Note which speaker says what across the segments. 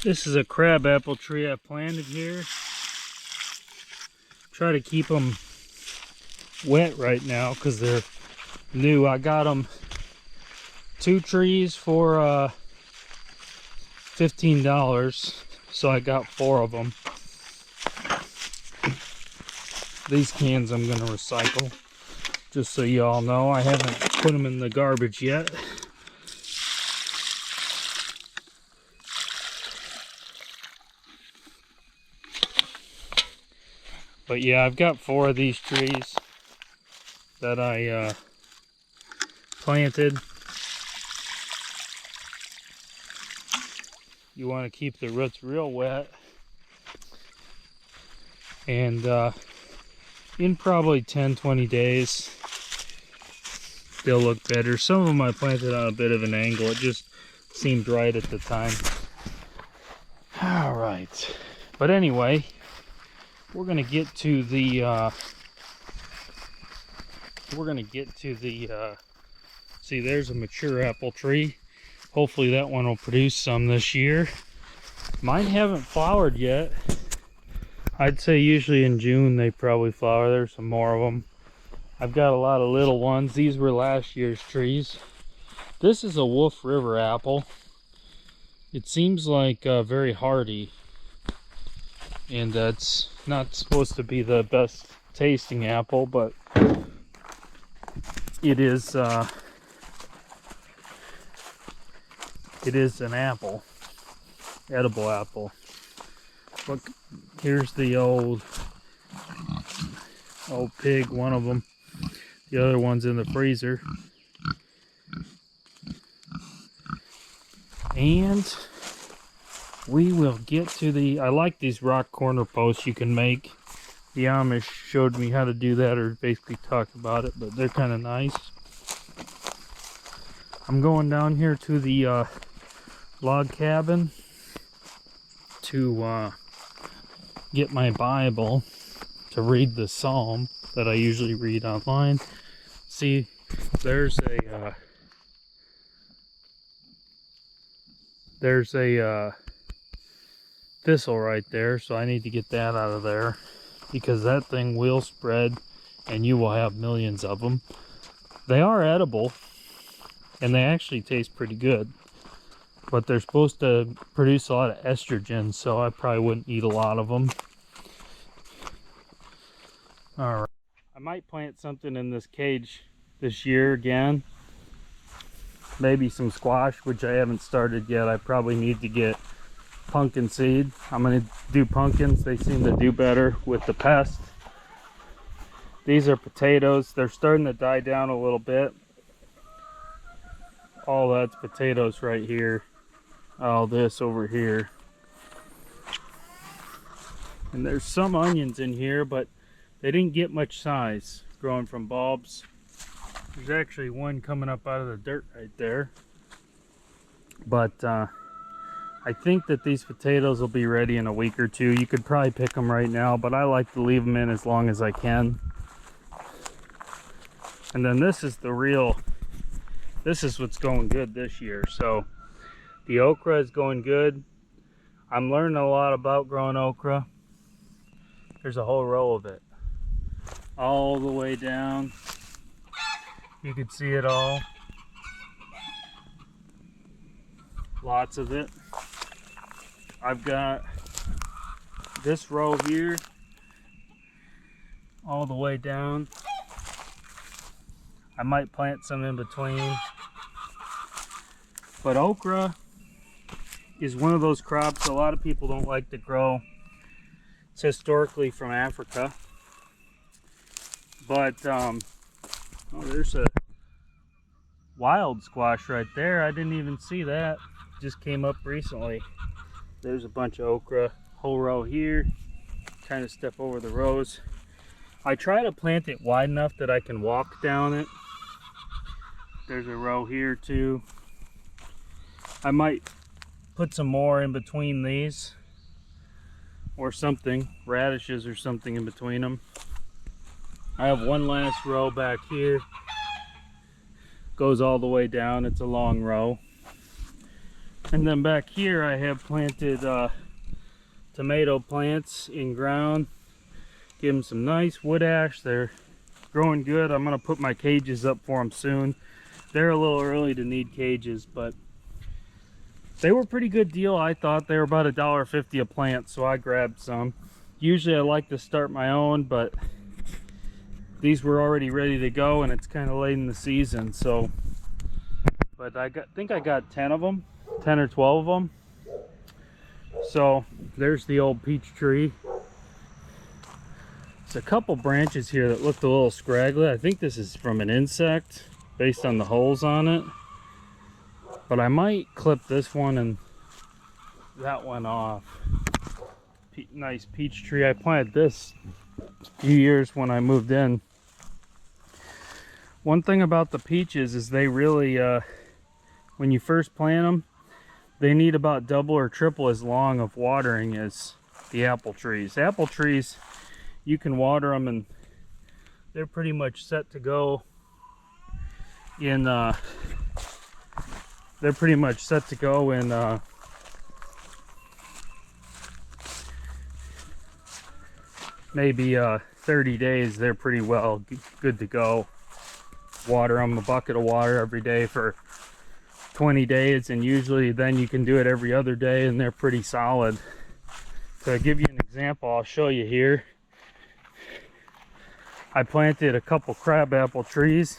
Speaker 1: This is a crab apple tree I planted here. Try to keep them wet right now because they're new. I got them 2 trees for $15, so I got 4 of them. These cans I'm going to recycle, just so you all know. I haven't put them in the garbage yet. But yeah, I've got 4 of these trees that I planted. You want to keep the roots real wet, and in probably 10-20 days they'll look better. Some of them I planted on a bit of an angle. It just seemed right at the time. All right, but anyway, we're gonna get to the see, there's a mature apple tree. Hopefully that one will produce some this year. Mine haven't flowered yet. I'd say usually in June they probably flower. There's some more of them. I've got a lot of little ones. These were last year's trees. This is a Wolf River apple. It seems like very hardy, and that's not supposed to be the best tasting apple, but it is an apple, edible apple. Look, here's the old pig, one of them. The other one's in the freezer. And we will get to the, I like these rock corner posts you can make. The Amish showed me how to do that, or basically talked about it, but they're kind of nice. I'm going down here to the log cabin to get my Bible to read the psalm that I usually read online. See, there's a thistle right there, so I need to get that out of there, because that thing will spread and you will have millions of them. They are edible and they actually taste pretty good, but they're supposed to produce a lot of estrogen, so I probably wouldn't eat a lot of them. All right, I might plant something in this cage this year again. Maybe some squash, which I haven't started yet. I probably need to get pumpkin seed. I'm going to do pumpkins. They seem to do better with the pest. These are potatoes. They're starting to die down a little bit. All that's potatoes right here. All this over here. And there's some onions in here, but they didn't get much size growing from bulbs. There's actually one coming up out of the dirt right there. But I think that these potatoes will be ready in a week or two. You could probably pick them right now, but I like to leave them in as long as I can. And then this is the real, this is what's going good this year. So the okra is going good. I'm learning a lot about growing okra. There's a whole row of it all the way down. You can see it all. Lots of it. I've got this row here all the way down. I might plant some in between. But okra is one of those crops a lot of people don't like to grow. It's historically from Africa. But oh, there's a wild squash right there. I didn't even see that. Just came up recently. There's a bunch of okra, whole row here. Kind of step over the rows. I try to plant it wide enough that I can walk down it. There's a row here too. I might put some more in between these, or something, radishes or something in between them. I have one last row back here. Goes all the way down. It's a long row. And then back here I have planted tomato plants in ground. Give them some nice wood ash. They're growing good. I'm gonna put my cages up for them soon. They're a little early to need cages, but they were a pretty good deal. I thought they were about $1.50 a plant, so I grabbed some. Usually I like to start my own, but these were already ready to go and it's kind of late in the season. So, but I think I got 10 of them, 10 or 12 of them. So there's the old peach tree. There's a couple branches here that looked a little scraggly. I think this is from an insect based on the holes on it. But I might clip this one and that one off. Nice peach tree. I planted this a few years when I moved in. One thing about the peaches is they really, when you first plant them, they need about double or triple as long of watering as the apple trees. Apple trees, you can water them and they're pretty much set to go in, maybe 30 days. They're pretty well good to go. Water them a bucket of water every day for 20 days, and usually then you can do it every other day and they're pretty solid. To give you an example, I'll show you here. I planted a couple crabapple trees.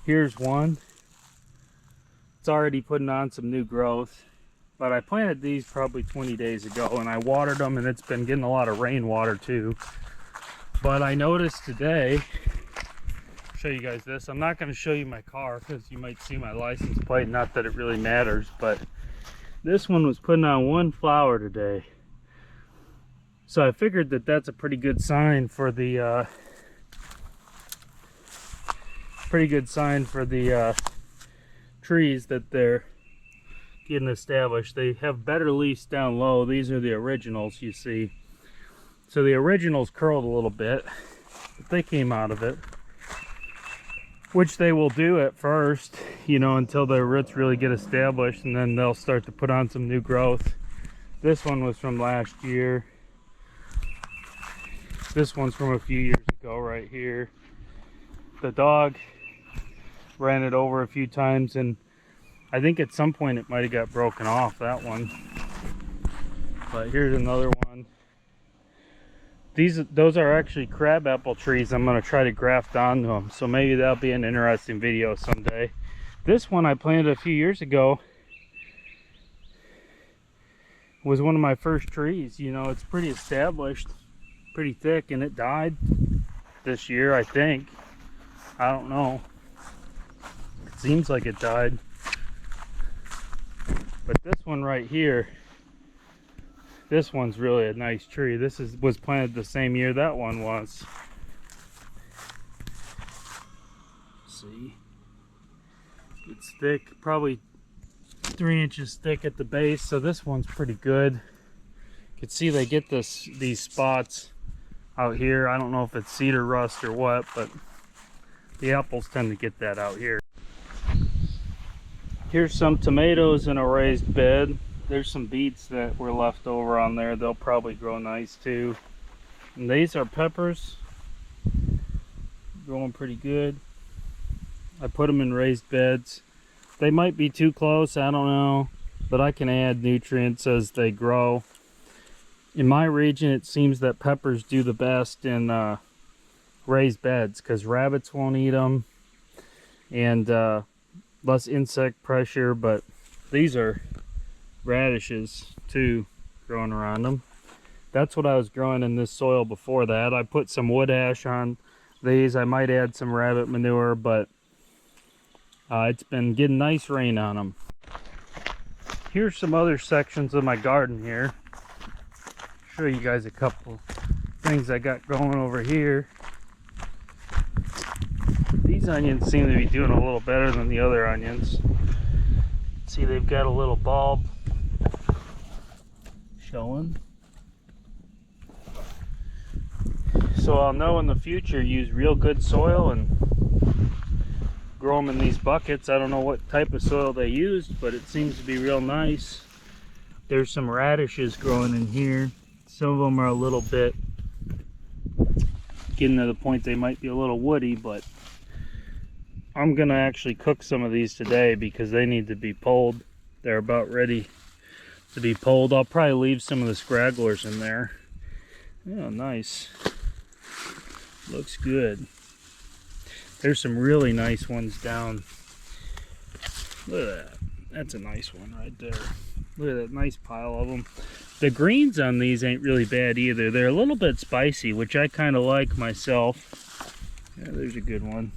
Speaker 1: Here's one. It's already putting on some new growth, but I planted these probably 20 days ago and I watered them, and it's been getting a lot of rainwater too. But I noticed today, I'll show you guys this. I'm not going to show you my car because you might see my license plate, not that it really matters, but this one was putting on one flower today. So I figured that that's a pretty good sign for the trees that they're getting established. They have better leaves down low. These are the originals, you see. So the originals curled a little bit, but they came out of it, which they will do at first, you know, until their roots really get established, and then they'll start to put on some new growth. This one was from last year. This one's from a few years ago right here. The dog ran it over a few times, and I think at some point it might have got broken off, that one. But here's another one. Those are actually crabapple trees I'm going to try to graft onto them, so maybe that'll be an interesting video someday. This one I planted a few years ago. Was one of my first trees. You know, it's pretty established, pretty thick, and it died this year, I think. I don't know. It seems like it died. But this one right here, this one's really a nice tree. This was planted the same year that one was. See, it's thick, probably 3 inches thick at the base, so this one's pretty good. You can see they get these spots out here. I don't know if it's cedar rust or what, but the apples tend to get that out here. Here's some tomatoes in a raised bed. There's some beets that were left over on there. They'll probably grow nice too. And these are peppers. Growing pretty good. I put them in raised beds. They might be too close, I don't know, but I can add nutrients as they grow. In my region, it seems that peppers do the best in raised beds because rabbits won't eat them, and less insect pressure. But these are radishes too, growing around them. That's what I was growing in this soil before that. I put some wood ash on these. I might add some rabbit manure, but it's been getting nice rain on them. Here's some other sections of my garden here. Show you guys a couple things I got going over here. These onions seem to be doing a little better than the other onions. See, they've got a little bulb showing. So I'll know in the future, use real good soil and grow them in these buckets. I don't know what type of soil they used, but it seems to be real nice. There's some radishes growing in here. Some of them are a little bit getting to the point they might be a little woody, but I'm gonna actually cook some of these today because they need to be pulled. They're about ready to be pulled. I'll probably leave some of the scragglers in there. Yeah, nice. Looks good. There's some really nice ones down. Look at that. That's a nice one right there. Look at that nice pile of them. The greens on these ain't really bad either. They're a little bit spicy, which I kind of like myself. Yeah, there's a good one.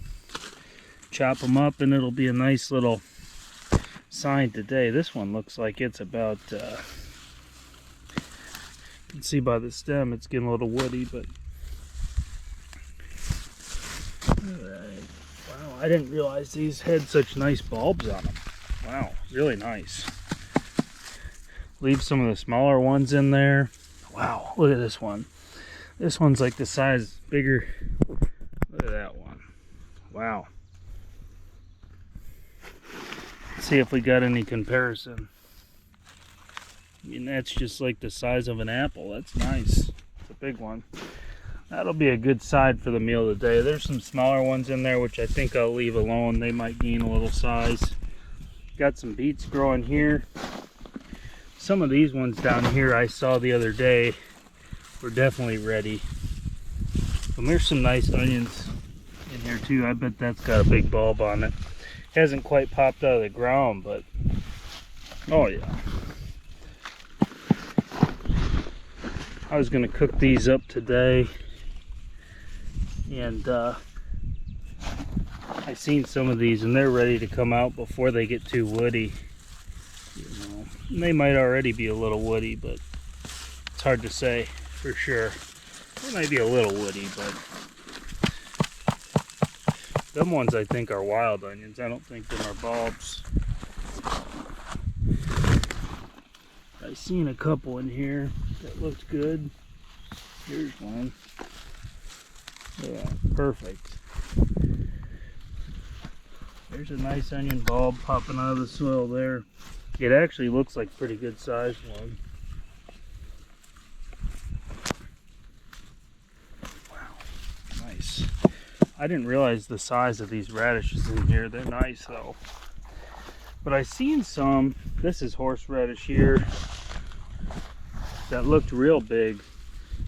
Speaker 1: Chop them up and it'll be a nice little sign today. This one looks like it's about, you can see by the stem it's getting a little woody, but wow, I didn't realize these had such nice bulbs on them. Wow, really nice. Leave some of the smaller ones in there. Wow, look at this one. This one's like the size bigger. Look at that one. Wow. Let's see if we got any comparison. I mean, that's just like the size of an apple. That's nice. It's a big one. That'll be a good side for the meal today. There's some smaller ones in there, which I think I'll leave alone. They might gain a little size. Got some beets growing here. Some of these ones down here I saw the other day were definitely ready. And there's some nice onions in here too. I bet that's got a big bulb on it. Hasn't quite popped out of the ground, but oh yeah. I was gonna cook these up today, and I seen some of these and they're ready to come out before they get too woody. You know, they might already be a little woody, but it's hard to say for sure. They might be a little woody, but them ones I think are wild onions. I don't think them are bulbs. I seen a couple in here that looked good. Here's one. Yeah, perfect. There's a nice onion bulb popping out of the soil there. It actually looks like a pretty good sized one. Wow, nice. I didn't realize the size of these radishes in here. They're nice though. But I seen some, this is horseradish here, that looked real big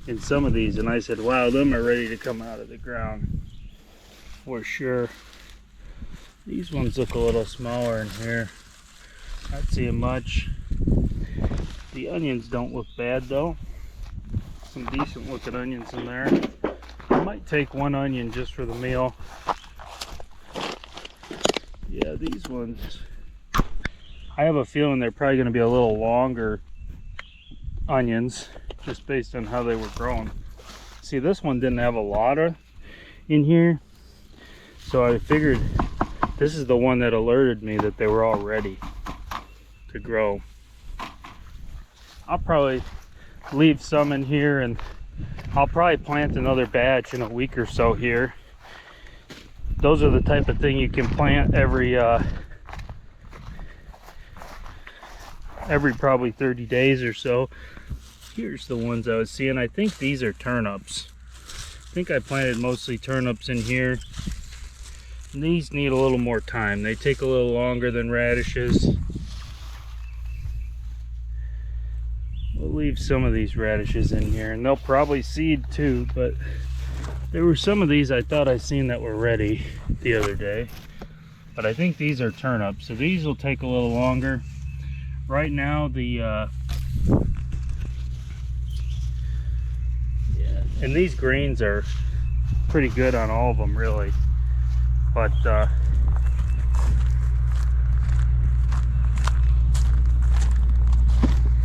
Speaker 1: in some of these, and I said, wow, them are ready to come out of the ground for sure. These ones look a little smaller in here. Not seeing much. The onions don't look bad though. Some decent looking onions in there. I might take one onion just for the meal. Yeah, these ones, I have a feeling they're probably going to be a little longer onions just based on how they were grown. See, this one didn't have a lot of in here, so I figured this is the one that alerted me that they were all ready to grow. I'll probably leave some in here, and I'll probably plant another batch in a week or so here. Those are the type of thing you can plant every probably 30 days or so. Here's the ones I was seeing. I think these are turnips. I think I planted mostly turnips in here. And these need a little more time. They take a little longer than radishes. We'll leave some of these radishes in here, and they'll probably seed too, but there were some of these I thought I seen that were ready the other day. But I think these are turnips, so these will take a little longer. Right now, and these greens are pretty good on all of them, really. But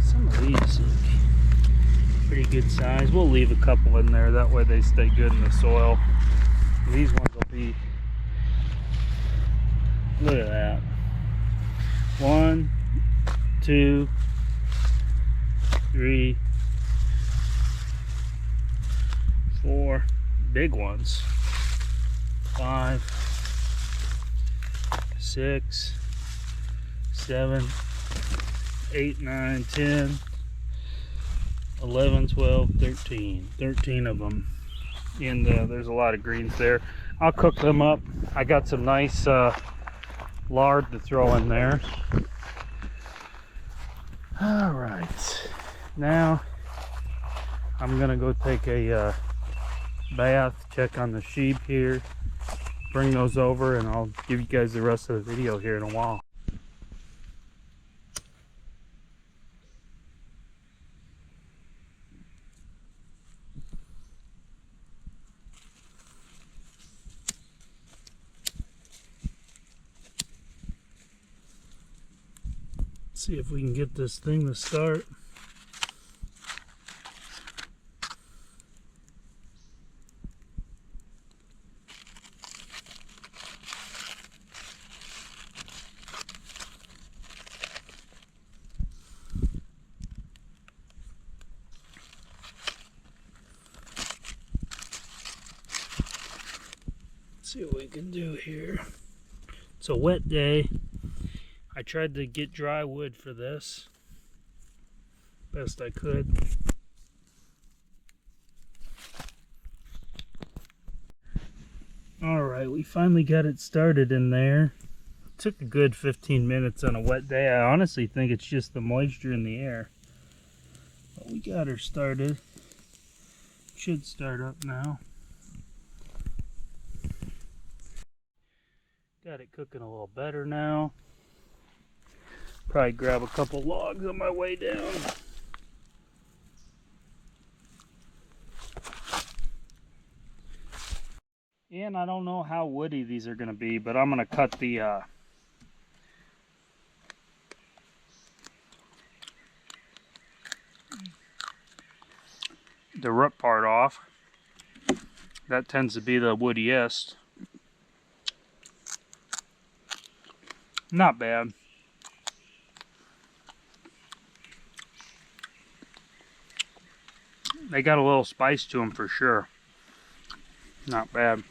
Speaker 1: some of these look pretty good size. We'll leave a couple in there, that way they stay good in the soil. These ones will be, look at that. 1, 2, 3, 4 big ones. 5, 6, 7, 8, 9, 10, 11, 12, 13. 13 of them. And there's a lot of greens there. I'll cook them up. I got some nice lard to throw in there. All right. Now I'm gonna go take a bath, check on the sheep here, bring those over, and I'll give you guys the rest of the video here in a while. See if we can get this thing to start. See what we can do here. It's a wet day. I tried to get dry wood for this best I could. Alright, we finally got it started in there. It took a good 15 minutes on a wet day. I honestly think it's just the moisture in the air. But we got her started. Should start up now. Got it cooking a little better now. Probably grab a couple logs on my way down. And I don't know how woody these are going to be, but I'm going to cut the root part off. That tends to be the woodiest. Not bad. They got a little spice to them for sure. Not bad.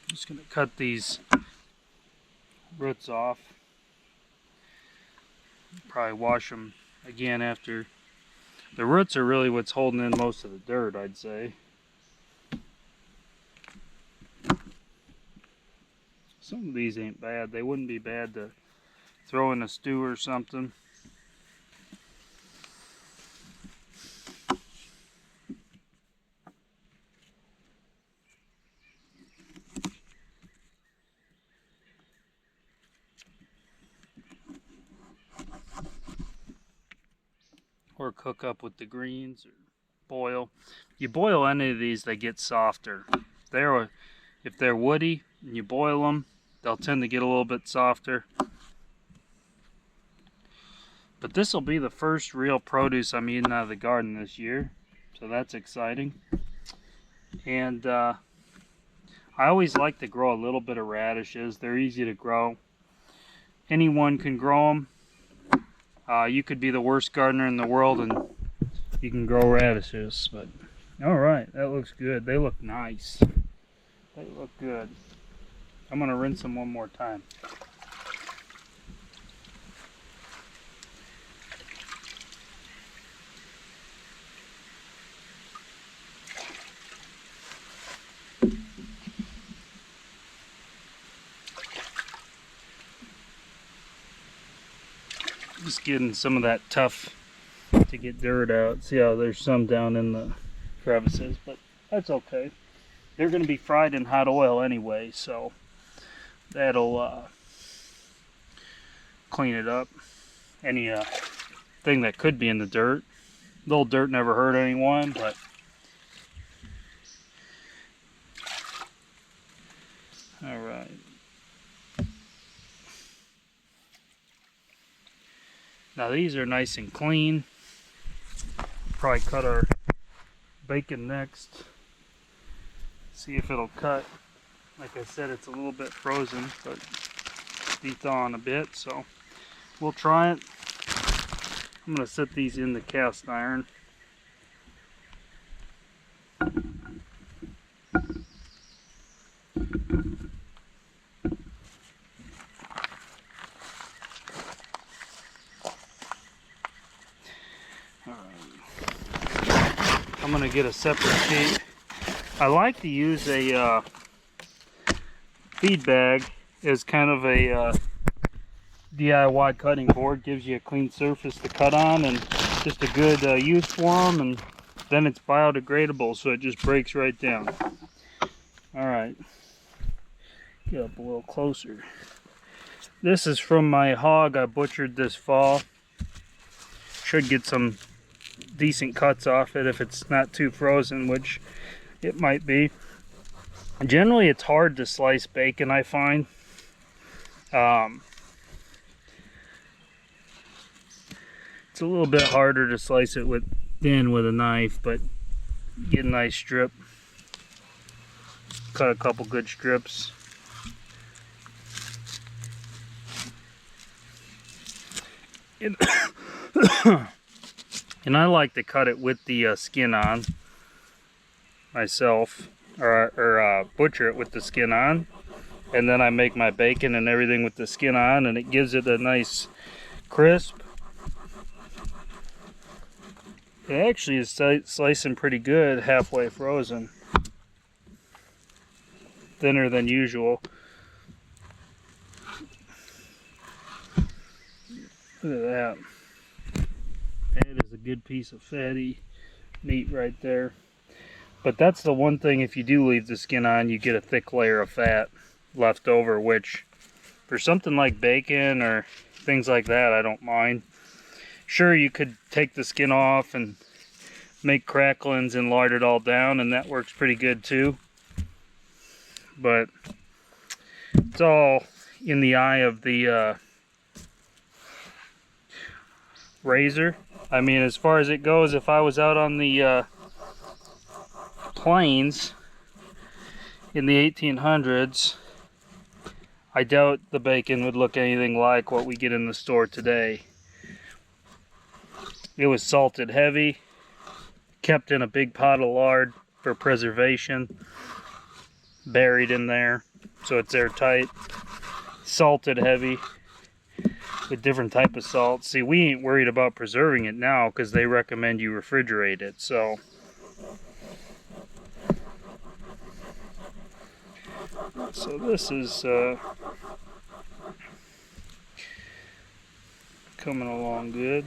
Speaker 1: Just gonna cut these roots off. Probably wash them again after. The roots are really what's holding in most of the dirt, I'd say. Some of these ain't bad. They wouldn't be bad to throw in a stew or something. Or cook up with the greens or boil. You boil any of these, they get softer. If they're woody and you boil them, they'll tend to get a little bit softer. But this will be the first real produce I'm eating out of the garden this year, so that's exciting. And I always like to grow a little bit of radishes. They're easy to grow. Anyone can grow them. You could be the worst gardener in the world and you can grow radishes. But alright, that looks good. They look nice. They look good. I'm going to rinse them one more time. Just getting some of that tough to get dirt out. See how there's some down in the crevices, but that's okay. They're going to be fried in hot oil anyway, so that'll clean it up. Any thing that could be in the dirt. Little dirt never hurt anyone, but all right. Now these are nice and clean. Probably cut our bacon next. See if it'll cut. Like I said, it's a little bit frozen, but be thawing a bit, so we'll try it. I'm going to set these in the cast iron. going to get a separate sheet. I like to use a feed bag as kind of a DIY cutting board. Gives you a clean surface to cut on and just a good use for them, and then it's biodegradable, so it just breaks right down. Alright, get up a little closer. This is from my hog I butchered this fall. Should get some decent cuts off it if it's not too frozen, which it might be. Generally it's hard to slice bacon, I find. It's a little bit harder to slice it thin with a knife, but get a nice strip. Cut a couple good strips. And I like to cut it with the skin on myself, or butcher it with the skin on, and then I make my bacon and everything with the skin on, and it gives it a nice crisp. It actually is slicing pretty good halfway frozen. Thinner than usual. Look at that. That is a good piece of fatty meat right there. But that's the one thing, if you do leave the skin on, you get a thick layer of fat left over, which for something like bacon or things like that, I don't mind. Sure, you could take the skin off and make cracklings and lard it all down, and that works pretty good too. But it's all in the eye of the razor. I mean, as far as it goes, if I was out on the plains in the 1800s, I doubt the bacon would look anything like what we get in the store today. It was salted heavy, kept in a big pot of lard for preservation, buried in there so it's airtight, salted heavy with different type of salt. See, we ain't worried about preserving it now because they recommend you refrigerate it. So this is coming along good.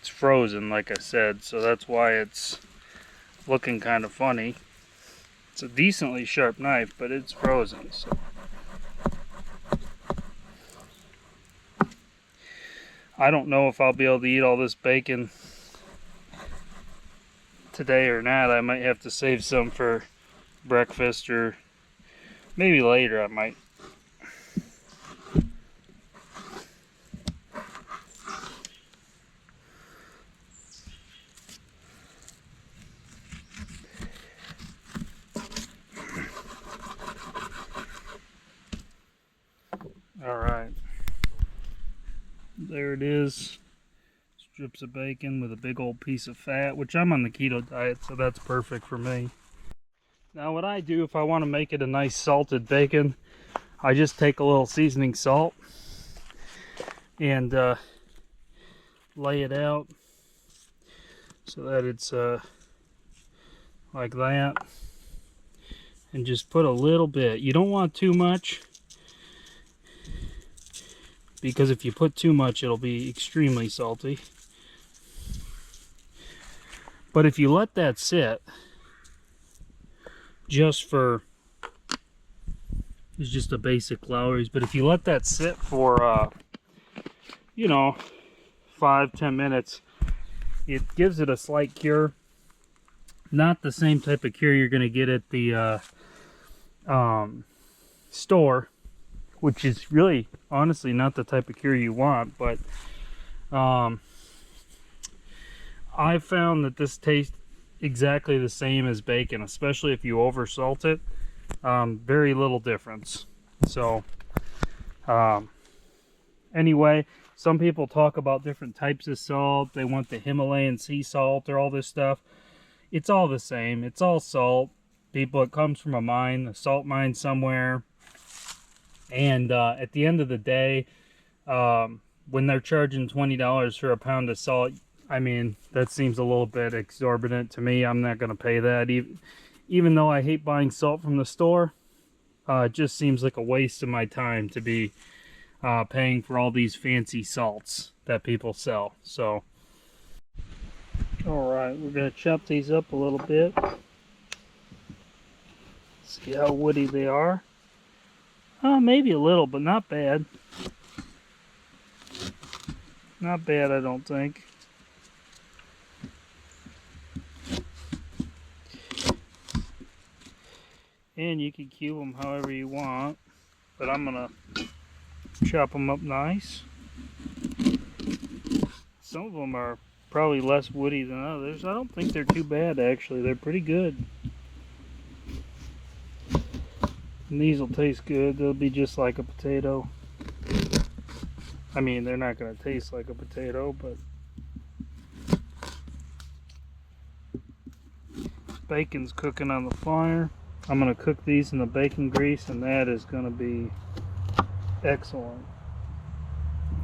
Speaker 1: It's frozen, like I said, so that's why it's looking kind of funny. It's a decently sharp knife, but it's frozen. So I don't know if I'll be able to eat all this bacon today or not. I might have to save some for breakfast, or maybe later I might. Alright, there it is. Strips of bacon with a big old piece of fat, which I'm on the keto diet, so that's perfect for me. Now what I do if I want to make it a nice salted bacon, I just take a little seasoning salt and lay it out so that it's like that, and just put a little bit. You don't want too much, because if you put too much it'll be extremely salty. But if you let that sit just for, it's just a basic Lowry's, but if you let that sit for you know, 5-10 minutes, it gives it a slight cure. Not the same type of cure you're going to get at the store, which is really honestly not the type of cure you want, but I found that this tastes exactly the same as bacon, especially if you over salt it. Very little difference. So anyway, some people talk about different types of salt. They want the Himalayan sea salt or all this stuff. It's all the same. It's all salt. People, it comes from a mine, a salt mine somewhere. And at the end of the day, when they're charging $20 for a pound of salt, I mean, that seems a little bit exorbitant to me. I'm not going to pay that. Even though I hate buying salt from the store, it just seems like a waste of my time to be paying for all these fancy salts that people sell. So, all right, we're going to chop these up a little bit. See how woody they are. Maybe a little, but not bad. Not bad, I don't think. And you can cube them however you want, but I'm gonna chop them up nice. Some of them are probably less woody than others. I don't think they're too bad, actually. They're pretty good. And these will taste good. They'll be just like a potato. I mean, they're not going to taste like a potato, but bacon's cooking on the fire. I'm going to cook these in the bacon grease, and that is going to be excellent.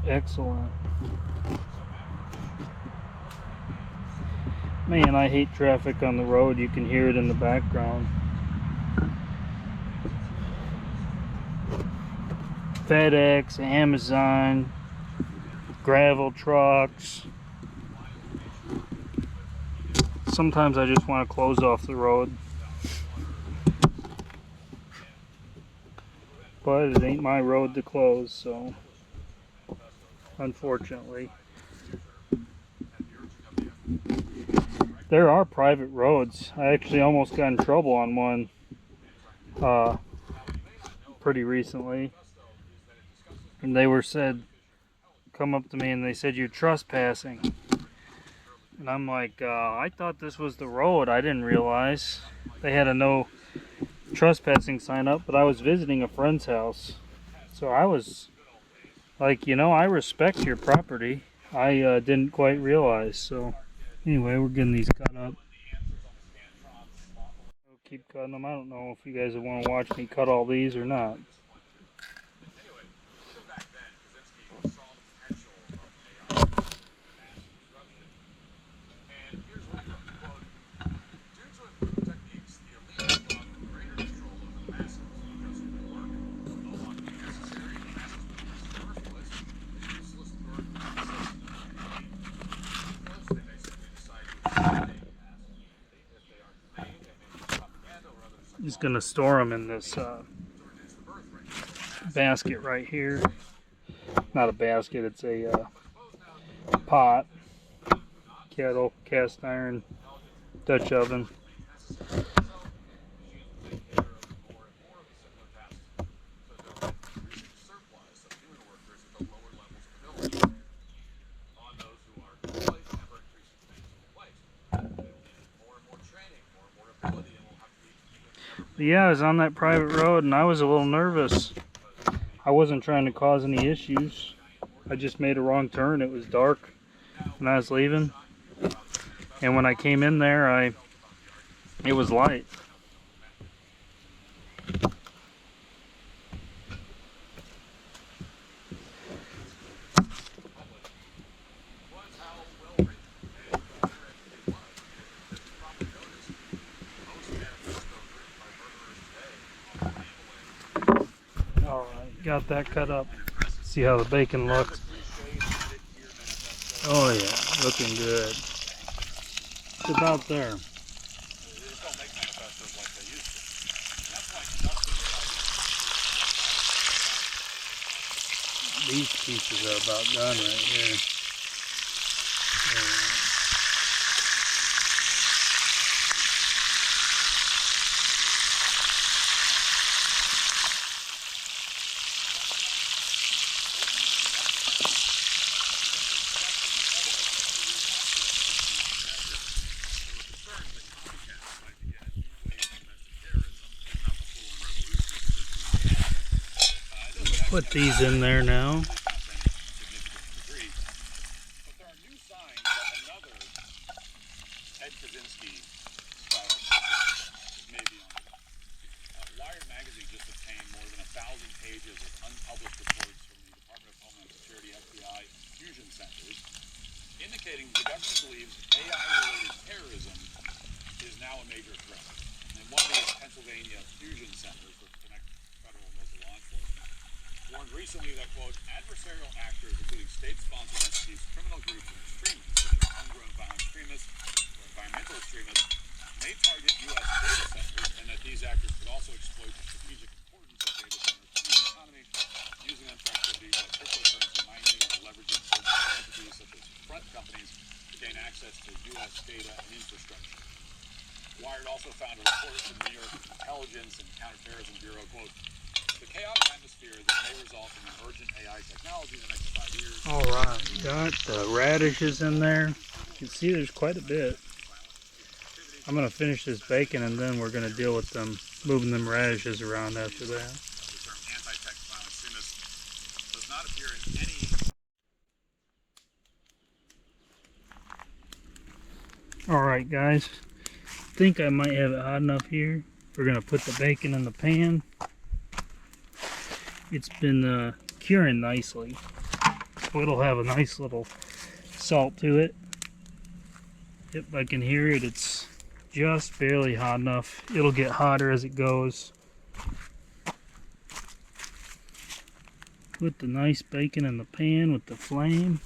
Speaker 1: Excellent. Man, I hate traffic on the road. You can hear it in the background. FedEx, Amazon, gravel trucks. Sometimes I just want to close off the road. But it ain't my road to close, so unfortunately. There are private roads. I actually almost got in trouble on one pretty recently. And they come up to me and they said, "You're trespassing." And I'm like, I thought this was the road. I didn't realize. They had a no trespassing sign up, but I was visiting a friend's house. So I was like, I respect your property. I didn't quite realize. So anyway, we're getting these cut up. I'll keep cutting them. I don't know if you guys want to watch me cut all these or not. Just gonna store them in this basket right here. Not a basket, it's a pot, kettle, cast iron, Dutch oven. But yeah, I was on that private road and I was a little nervous. I wasn't trying to cause any issues. I just made a wrong turn. It was dark when I was leaving. And when I came in there, it was light. Alright, got that cut up. See how the bacon looks. Oh yeah, looking good. It's about there. These pieces are about done right here. Put these in there now. Magazine just obtained more than 1,000 pages of unpublished reports from the Department of Homeland Security, FBI,
Speaker 2: indicating the government believes AI-related terrorism is now a major threat. And one of these Pennsylvania fusion centers that connect federal and local law enforcement warned recently that, quote, adversarial actors, including state-sponsored entities, criminal groups, and extremists, such as homegrown violent extremists or environmental extremists, may target U.S. data centers, and that these actors could also exploit the strategic importance of data centers to the economy, using them for activities like cryptocurrency mining or leveraging third-party entities such as front companies to gain access to U.S. data and infrastructure. Wired also found a report from the New York Intelligence and Counterterrorism Bureau, quote, the chaotic atmosphere that may result from emergent AI technology in the next 5 years.
Speaker 1: All right, got the radishes in there. You can see there's quite a bit. I'm going to finish this bacon and then we're going to deal with them, moving them radishes around after that.
Speaker 2: The term anti-tech violent extremist does not appear in any.
Speaker 1: All right, guys. I think I might have it hot enough here. We're going to put the bacon in the pan. It's been curing nicely, so it'll have a nice little salt to it. If I can hear it, it's just barely hot enough. It'll get hotter as it goes. Put the nice bacon in the pan with the flame,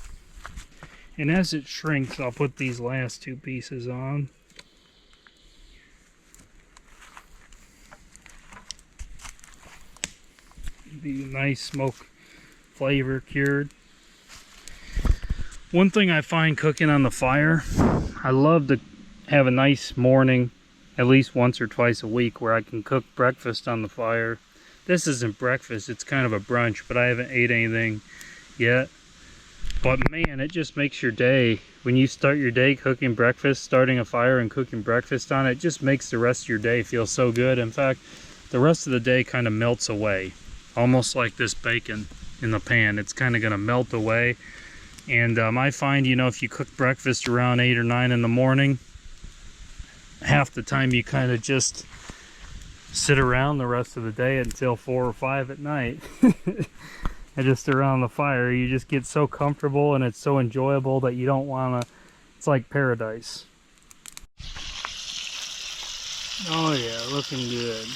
Speaker 1: and as it shrinks, I'll put these last two pieces on. Be nice smoke flavor cured. One thing I find cooking on the fire, I love to have a nice morning at least once or twice a week where I can cook breakfast on the fire. This isn't breakfast, it's kind of a brunch, but I haven't ate anything yet. But man, it just makes your day, when you start your day cooking breakfast, starting a fire and cooking breakfast on it, it just makes the rest of your day feel so good. In fact, the rest of the day kind of melts away. Almost like this bacon in the pan. It's kind of going to melt away. And I find, you know, if you cook breakfast around 8 or 9 in the morning, half the time you kind of just sit around the rest of the day until 4 or 5 at night. And just around the fire, you just get so comfortable and it's so enjoyable that you don't want to, it's like paradise. Oh yeah, looking good.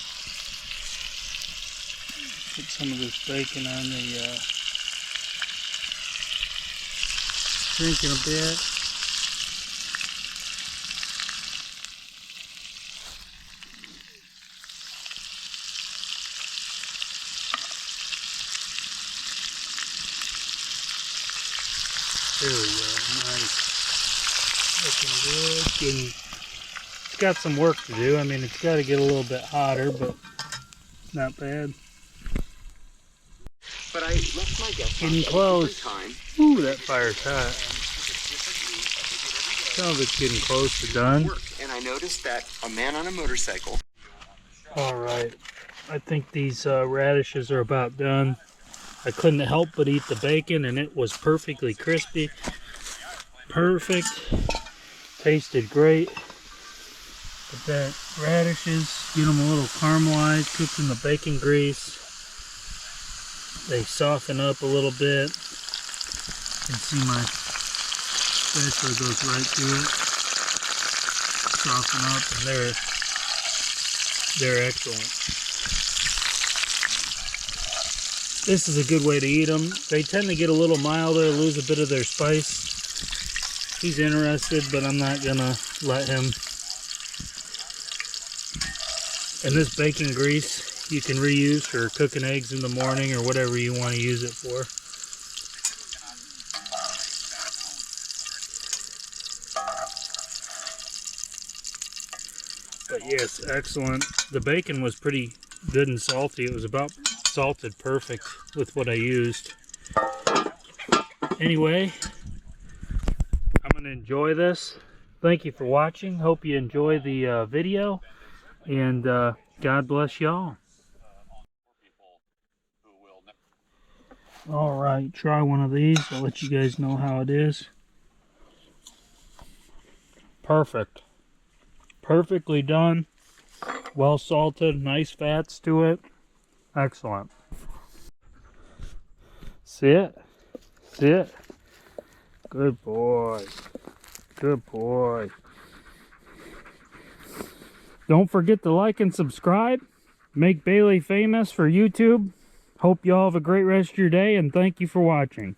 Speaker 1: Put some of this bacon on the shrinking a bit. There we go, nice. Looking good. It's got some work to do. I mean, it's got to get a little bit hotter, but not bad.
Speaker 3: But I left my guest
Speaker 1: getting close. Ooh, that fire's hot. Some of it's getting close to done.
Speaker 3: And I noticed that a man on a motorcycle.
Speaker 1: All right, I think these radishes are about done. I couldn't help but eat the bacon, and it was perfectly crispy. Perfect. Tasted great. Put that radishes, get them a little caramelized, cooked in the bacon grease. They soften up a little bit. You can see my spatula goes right through it. Soften up, and they're excellent. This is a good way to eat them. They tend to get a little milder, lose a bit of their spice. He's interested, but I'm not gonna let him. And this bacon grease you can reuse for cooking eggs in the morning or whatever you want to use it for. But yes, excellent. The bacon was pretty good and salty. It was about salted perfect with what I used. Anyway, I'm going to enjoy this. Thank you for watching. Hope you enjoy the video. And God bless y'all. Alright, try one of these. I'll let you guys know how it is. Perfect. Perfectly done. Well salted. Nice fats to it. Excellent. See it? See it? Good boy. Good boy. Don't forget to like and subscribe. Make Bailey famous for YouTube. Hope you all have a great rest of your day, and thank you for watching.